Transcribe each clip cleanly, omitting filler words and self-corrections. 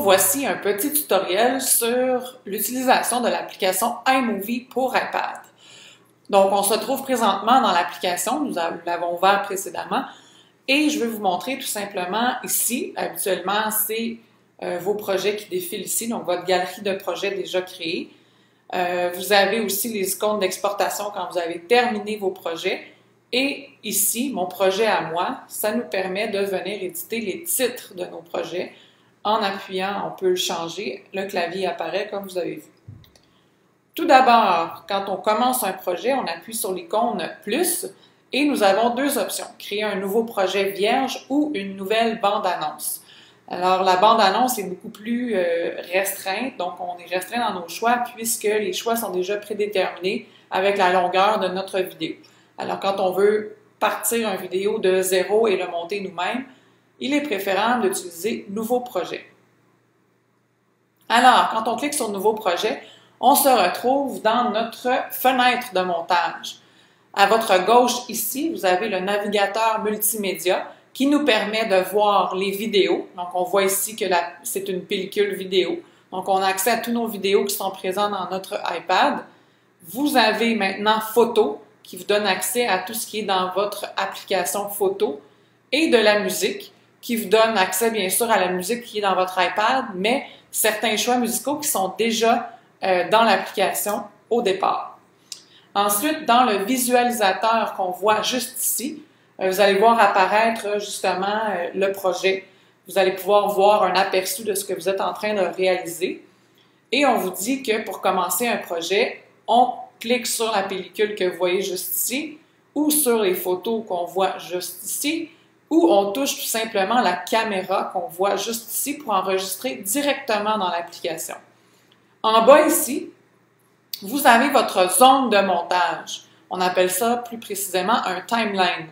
voici un petit tutoriel sur l'utilisation de l'application iMovie pour iPad. Donc, on se trouve présentement dans l'application, nous l'avons ouvert précédemment, et je vais vous montrer tout simplement ici, habituellement, c'est vos projets qui défilent ici, donc votre galerie de projets déjà créés. Vous avez aussi les icônes d'exportation quand vous avez terminé vos projets. Et ici, mon projet à moi, ça nous permet de venir éditer les titres de nos projets. En appuyant, on peut le changer. Le clavier apparaît comme vous avez vu. Tout d'abord, quand on commence un projet, on appuie sur l'icône « Plus » et nous avons deux options. Créer un nouveau projet vierge ou une nouvelle bande-annonce. Alors, la bande-annonce est beaucoup plus restreinte, donc on est restreint dans nos choix puisque les choix sont déjà prédéterminés avec la longueur de notre vidéo. Alors, quand on veut partir une vidéo de zéro et le monter nous-mêmes, il est préférable d'utiliser « Nouveau projet ». Alors, quand on clique sur « Nouveau projet », on se retrouve dans notre fenêtre de montage. À votre gauche ici, vous avez le navigateur multimédia qui nous permet de voir les vidéos. Donc, on voit ici que c'est une pellicule vidéo. Donc, on a accès à tous nos vidéos qui sont présentes dans notre iPad. Vous avez maintenant Photos qui vous donne accès à tout ce qui est dans votre application photo et de la musique qui vous donne accès bien sûr à la musique qui est dans votre iPad, mais certains choix musicaux qui sont déjà dans l'application au départ. Ensuite, dans le visualisateur qu'on voit juste ici, vous allez voir apparaître justement le projet. Vous allez pouvoir voir un aperçu de ce que vous êtes en train de réaliser. Et on vous dit que pour commencer un projet, on clique sur la pellicule que vous voyez juste ici, ou sur les photos qu'on voit juste ici, ou on touche tout simplement la caméra qu'on voit juste ici pour enregistrer directement dans l'application. En bas ici, vous avez votre zone de montage. On appelle ça plus précisément un timeline.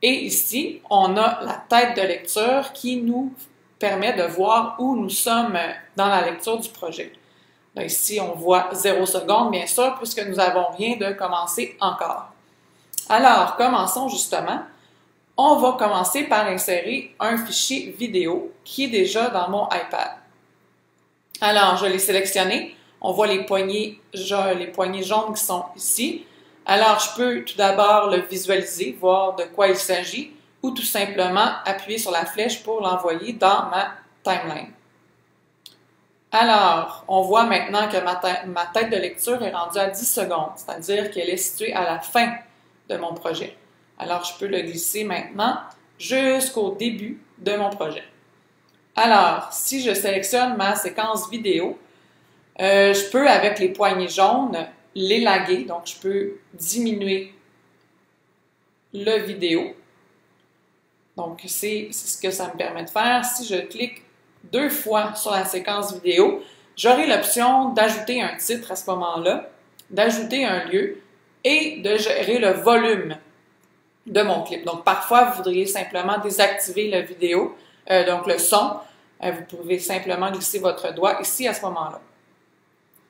Et ici, on a la tête de lecture qui nous permet de voir où nous sommes dans la lecture du projet. Là, ici, on voit 0 secondes, bien sûr, puisque nous n'avons rien de commencé encore. Alors, commençons justement. On va commencer par insérer un fichier vidéo qui est déjà dans mon iPad. Alors, je l'ai sélectionné. On voit les poignées jaunes qui sont ici. Alors, je peux tout d'abord le visualiser, voir de quoi il s'agit, ou tout simplement appuyer sur la flèche pour l'envoyer dans ma timeline. Alors, on voit maintenant que ma tête de lecture est rendue à 10 secondes, c'est-à-dire qu'elle est située à la fin de mon projet. Alors, je peux le glisser maintenant jusqu'au début de mon projet. Alors, si je sélectionne ma séquence vidéo, je peux, avec les poignées jaunes, l'élaguer. Donc, je peux diminuer le vidéo. Donc, c'est ce que ça me permet de faire. Si je clique 2 fois sur la séquence vidéo, j'aurai l'option d'ajouter un titre à ce moment-là, d'ajouter un lieu et de gérer le volume de mon clip. Donc, parfois, vous voudriez simplement désactiver la vidéo, donc le son. Vous pouvez simplement glisser votre doigt ici à ce moment-là.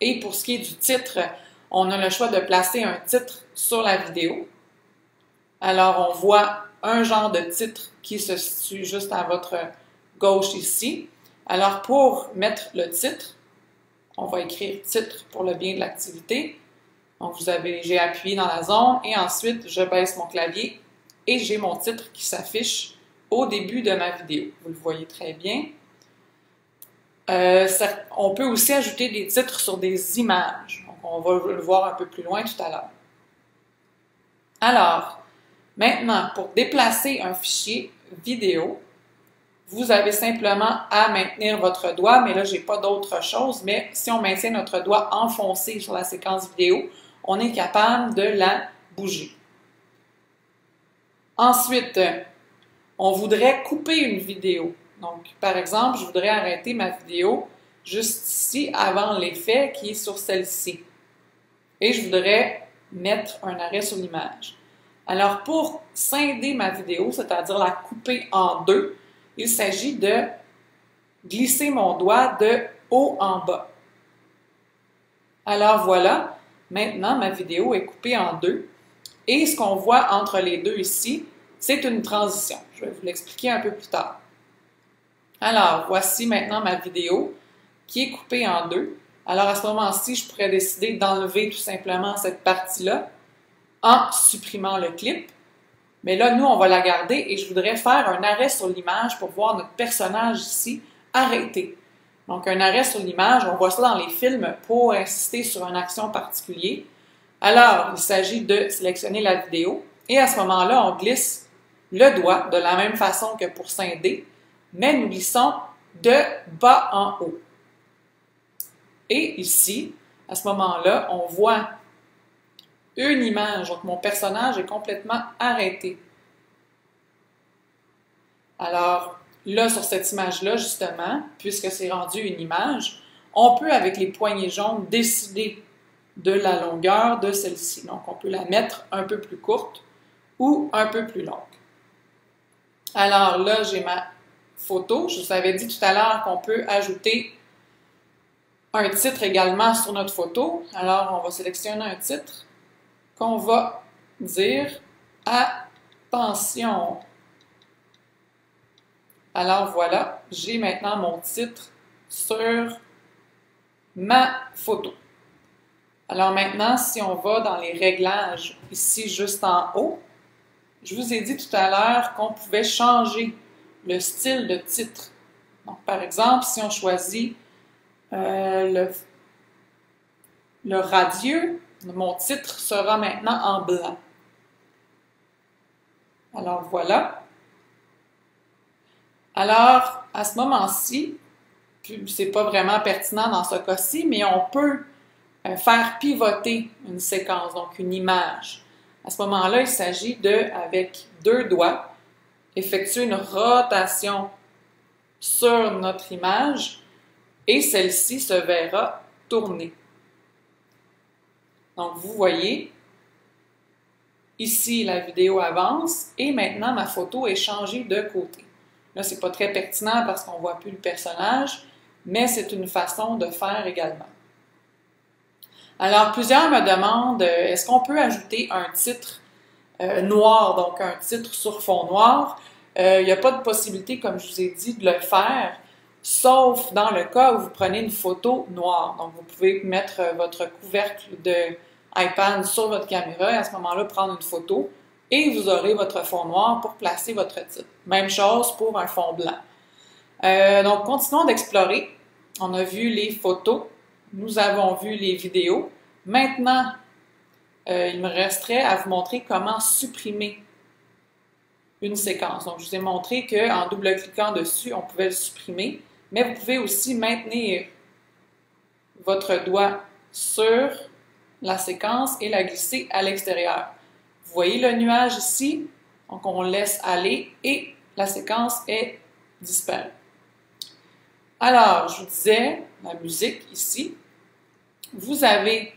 Et pour ce qui est du titre, on a le choix de placer un titre sur la vidéo. Alors, on voit un genre de titre qui se situe juste à votre gauche ici. Alors, pour mettre le titre, on va écrire « Titre pour le bien de l'activité ». Donc, j'ai appuyé dans la zone et ensuite, je baisse mon clavier et j'ai mon titre qui s'affiche au début de ma vidéo. Vous le voyez très bien. On peut aussi ajouter des titres sur des images. Donc, on va le voir un peu plus loin tout à l'heure. Alors, maintenant, pour déplacer un fichier vidéo, vous avez simplement à maintenir votre doigt, mais là, je n'ai pas d'autre chose, mais si on maintient notre doigt enfoncé sur la séquence vidéo, on est capable de la bouger. Ensuite, on voudrait couper une vidéo. Donc, par exemple, je voudrais arrêter ma vidéo juste ici, avant l'effet qui est sur celle-ci. Et je voudrais mettre un arrêt sur l'image. Alors, pour scinder ma vidéo, c'est-à-dire la couper en deux, il s'agit de glisser mon doigt de haut en bas. Alors voilà, maintenant ma vidéo est coupée en deux. Et ce qu'on voit entre les deux ici, c'est une transition. Je vais vous l'expliquer un peu plus tard. Alors, voici maintenant ma vidéo qui est coupée en deux. Alors, à ce moment-ci, je pourrais décider d'enlever tout simplement cette partie-là en supprimant le clip. Mais là, nous, on va la garder et je voudrais faire un arrêt sur l'image pour voir notre personnage ici arrêté. Donc, un arrêt sur l'image, on voit ça dans les films pour insister sur une action particulière. Alors, il s'agit de sélectionner la vidéo et à ce moment-là, on glisse le doigt de la même façon que pour scinder, mais nous glissons de bas en haut. Et ici, à ce moment-là, on voit une image. Donc, mon personnage est complètement arrêté. Alors, là, sur cette image-là, justement, puisque c'est rendu une image, on peut, avec les poignées jaunes, décider de la longueur de celle-ci. Donc, on peut la mettre un peu plus courte ou un peu plus longue. Alors là, j'ai ma photo. Je vous avais dit tout à l'heure qu'on peut ajouter un titre également sur notre photo. Alors, on va sélectionner un titre qu'on va dire « Attention ». Alors voilà, j'ai maintenant mon titre sur ma photo. Alors maintenant, si on va dans les réglages, ici juste en haut, je vous ai dit tout à l'heure qu'on pouvait changer le style de titre. Donc, par exemple, si on choisit le radieux, mon titre sera maintenant en blanc. Alors voilà. Alors, à ce moment-ci, c'est pas vraiment pertinent dans ce cas-ci, mais on peut faire pivoter une séquence, donc une image. À ce moment-là, il s'agit de, avec deux doigts, effectuer une rotation sur notre image et celle-ci se verra tourner. Donc, vous voyez, ici, la vidéo avance et maintenant, ma photo est changée de côté. Là, c'est pas très pertinent parce qu'on ne voit plus le personnage, mais c'est une façon de faire également. Alors, plusieurs me demandent, est-ce qu'on peut ajouter un titre noir, donc un titre sur fond noir? Il n'y a pas de possibilité, comme je vous ai dit, de le faire, sauf dans le cas où vous prenez une photo noire. Donc, vous pouvez mettre votre couvercle de iPad sur votre caméra et à ce moment-là, prendre une photo et vous aurez votre fond noir pour placer votre titre. Même chose pour un fond blanc. Donc, continuons d'explorer. On a vu les photos. Nous avons vu les vidéos. Maintenant, il me resterait à vous montrer comment supprimer une séquence. Donc, je vous ai montré qu'en double-cliquant dessus, on pouvait le supprimer, mais vous pouvez aussi maintenir votre doigt sur la séquence et la glisser à l'extérieur. Vous voyez le nuage ici? Donc, on laisse aller et la séquence est disparue. Alors, je vous disais, la musique ici, vous avez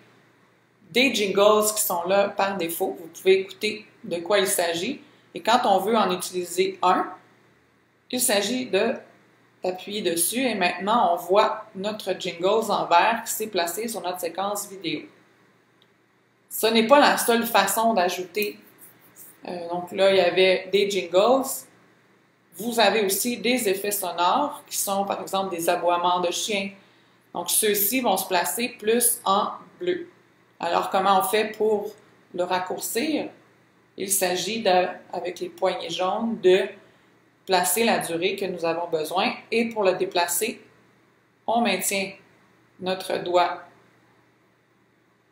des jingles qui sont là par défaut. Vous pouvez écouter de quoi il s'agit. Et quand on veut en utiliser un, il s'agit d'appuyer dessus et maintenant on voit notre jingles en vert qui s'est placé sur notre séquence vidéo. Ce n'est pas la seule façon d'ajouter. Donc là, il y avait des jingles. Vous avez aussi des effets sonores qui sont par exemple des aboiements de chiens. Donc ceux-ci vont se placer plus en bleu. Alors comment on fait pour le raccourcir? Il s'agit, avec les poignées jaunes, de placer la durée que nous avons besoin et pour le déplacer, on maintient notre doigt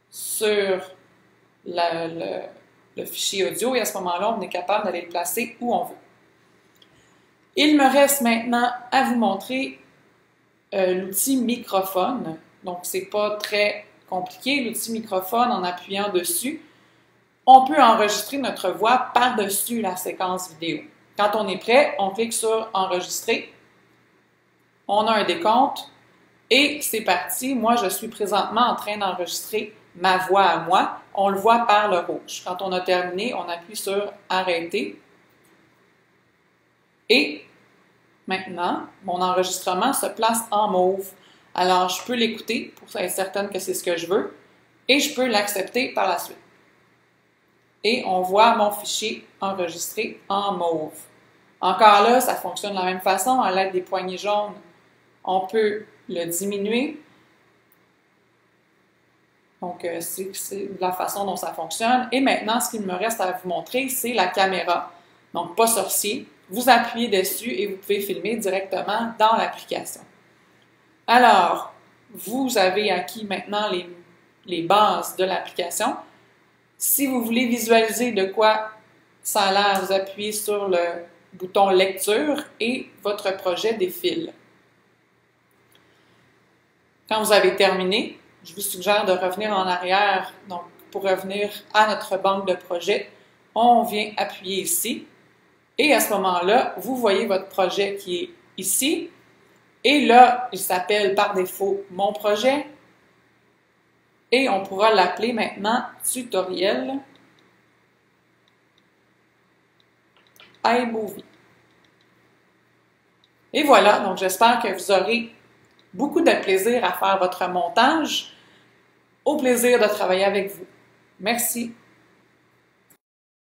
sur le fichier audio et à ce moment-là, on est capable d'aller le placer où on veut. Il me reste maintenant à vous montrer l'outil microphone. Donc, c'est pas très compliqué, l'outil microphone, en appuyant dessus, on peut enregistrer notre voix par-dessus la séquence vidéo. Quand on est prêt, on clique sur « Enregistrer ». On a un décompte et c'est parti. Moi, je suis présentement en train d'enregistrer ma voix à moi. On le voit par le rouge. Quand on a terminé, on appuie sur « Arrêter ». Et maintenant, mon enregistrement se place en mauve. Alors, je peux l'écouter pour être certaine que c'est ce que je veux et je peux l'accepter par la suite. Et on voit mon fichier enregistré en mauve. Encore là, ça fonctionne de la même façon. À l'aide des poignées jaunes, on peut le diminuer. Donc, c'est la façon dont ça fonctionne. Et maintenant, ce qu'il me reste à vous montrer, c'est la caméra. Donc, pas sorcier. Vous appuyez dessus et vous pouvez filmer directement dans l'application. Alors, vous avez acquis maintenant les bases de l'application. Si vous voulez visualiser de quoi ça a l'air, vous appuyez sur le bouton lecture et votre projet défile. Quand vous avez terminé, je vous suggère de revenir en arrière. Donc, pour revenir à notre banque de projets, on vient appuyer ici. Et à ce moment-là, vous voyez votre projet qui est ici. Et là, il s'appelle par défaut « Mon projet ». Et on pourra l'appeler maintenant « Tutoriel iMovie ». Et voilà, donc j'espère que vous aurez beaucoup de plaisir à faire votre montage. Au plaisir de travailler avec vous. Merci.